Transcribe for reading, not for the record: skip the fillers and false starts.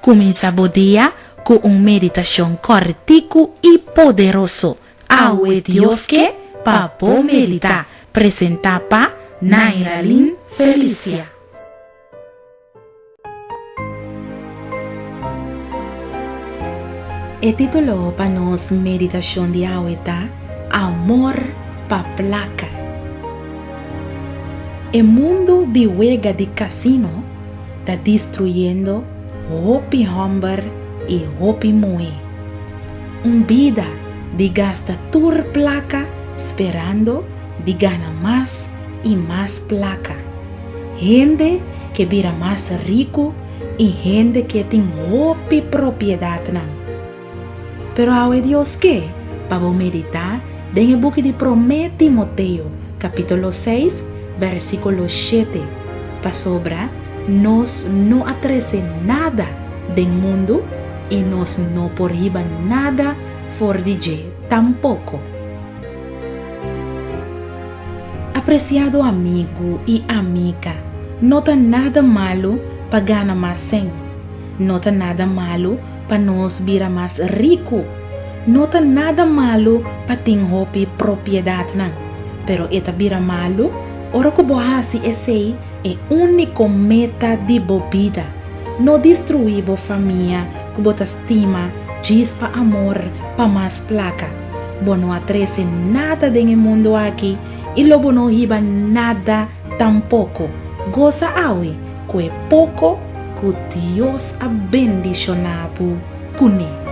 Comenzamos o dia com uma meditação cortico e poderoso. Awe Deus que papo meditar. Presenta pa Nairalyn Felicia. O título para nossa meditação de hoje é Amor pa placa. O mundo de juega de casino está destruindo hopi homber e hopi moe. Vida de gasta tur placa esperando de gana mais e mais placa. Gente que vira mais rico e gente que tem hopi propriedade não. Pero ao Deus que, para meditar, den o book de Promete Timoteo, capítulo 6, versículo 7, para sobra, nós não atrese nada do mundo e nós não porriba nada fora de je tampouco. Apreciado amigo e amiga, não tá nada malo para ganhar mais sem. Não tá nada malo para nós virar mais rico. Não tá nada malo para ter hopi propriedade não. Pero eta vira malo, ora que bohasi esse é único meta de bobida. Não destruir a família que bota estima, diz para amor, para mais placa. Bo não atrese nada do mundo aqui e lobo não riba nada tampouco. Goza awe, que é pouco que Deus abendicionado com ele.